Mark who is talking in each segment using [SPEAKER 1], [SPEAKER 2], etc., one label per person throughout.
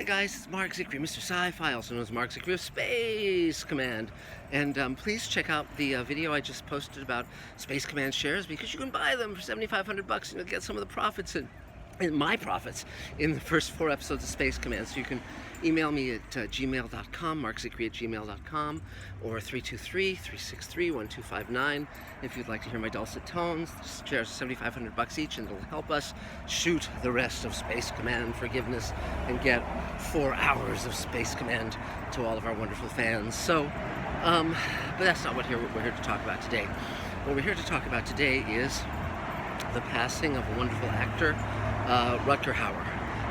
[SPEAKER 1] Hi guys, it's Mark Zicree, Mr. Sci-Fi, also known as Mark Zicree of Space Command. And please check out the video I just posted about Space Command shares, because you can buy them for $7,500 and you'll get some of the profits in my profits in the first 4 episodes of Space Command. So you can email me at gmail.com, markzicree@gmail.com, or 323-363-1259 if you'd like to hear my dulcet tones. The shares are $7,500 each, and it'll help us shoot the rest of Space Command Forgiveness and get 4 hours of Space Command to all of our wonderful fans. So, but that's not what we're here to talk about today. What we're here to talk about today is the passing of a wonderful actor, Rutger Hauer.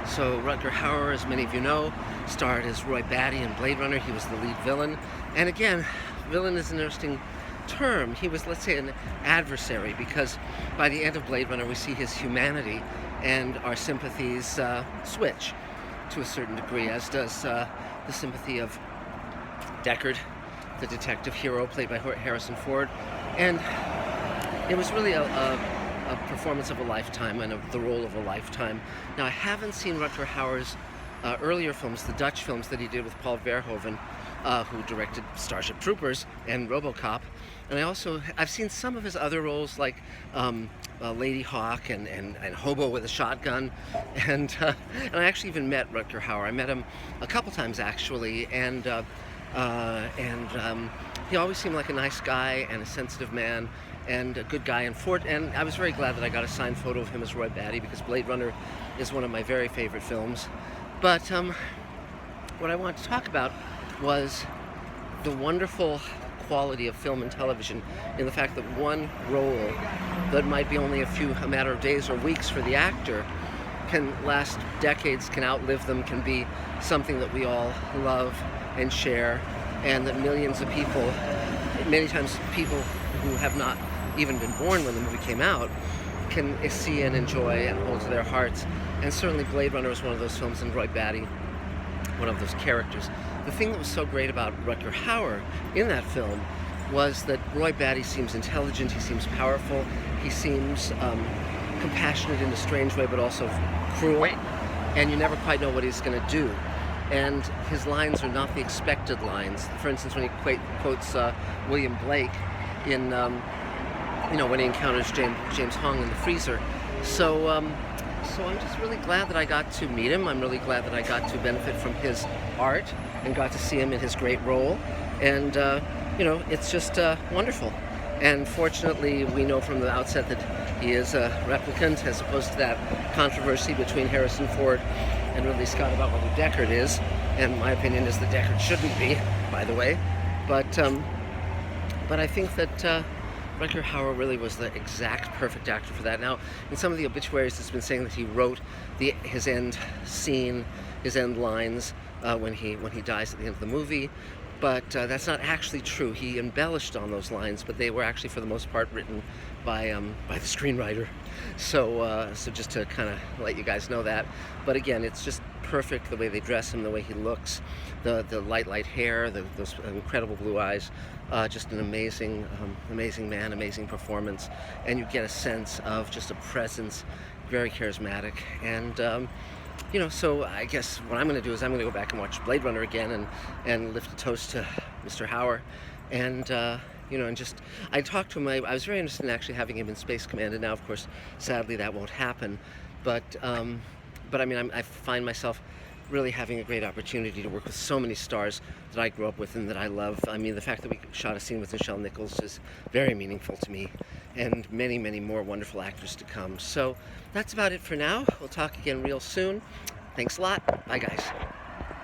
[SPEAKER 1] So Rutger Hauer, as many of you know, starred as Roy Batty in Blade Runner. He was the lead villain. And again, villain is an interesting term. He was, let's say, an adversary, because by the end of Blade Runner we see his humanity and our sympathies switch to a certain degree, as does the sympathy of Deckard, the detective hero played by Harrison Ford. And it was really a performance of a lifetime and the role of a lifetime. Now, I haven't seen Rutger Hauer's earlier films, the Dutch films that he did with Paul Verhoeven, who directed Starship Troopers and RoboCop. And I've seen some of his other roles, like Lady Hawk and Hobo with a Shotgun. And I actually even met Rutger Hauer. I met him a couple times, actually, and he always seemed like a nice guy and a sensitive man and a good guy. And I was very glad that I got a signed photo of him as Roy Batty, because Blade Runner is one of my very favorite films. But what I wanted to talk about was the wonderful quality of film and television in the fact that one role that might be only a matter of days or weeks for the actor can last decades, can outlive them, can be something that we all love and share, and that millions of people, many times people who have not even been born when the movie came out, can see and enjoy and hold to their hearts. And certainly Blade Runner is one of those films, and Roy Batty, one of those characters. The thing that was so great about Rutger Hauer in that film was that Roy Batty seems intelligent, he seems powerful, he seems compassionate in a strange way, but also cruel, and you never quite know what he's going to do. And his lines are not the expected lines. For instance, when he quotes William Blake in, when he encounters James Hong in the freezer. So I'm just really glad that I got to meet him. I'm really glad that I got to benefit from his art and got to see him in his great role. And, it's just wonderful. And fortunately, we know from the outset that he is a replicant, as opposed to that controversy between Harrison Ford and Ridley Scott about whether Deckard is. And my opinion is that Deckard shouldn't be, by the way. But I think that Rutger Hauer really was the exact perfect actor for that. Now, in some of the obituaries, it's been saying that he wrote his end scene, his end lines when he dies at the end of the movie. But that's not actually true. He embellished on those lines, but they were actually, for the most part, written by the screenwriter. So just to kind of let you guys know that. But again, it's just perfect, the way they dress him, the way he looks, the light hair, those incredible blue eyes. Just an amazing man, amazing performance, and you get a sense of just a presence, very charismatic. And so I guess what I'm going to do is I'm going to go back and watch Blade Runner again and lift a toast to Mr. Hauer. And I talked to him. I was very interested in actually having him in Space Command, and now, of course, sadly, that won't happen. But I mean, I find myself really having a great opportunity to work with so many stars that I grew up with and that I love. I mean, the fact that we shot a scene with Nichelle Nichols is very meaningful to me, and many, many more wonderful actors to come. So that's about it for now. We'll talk again real soon. Thanks a lot. Bye, guys.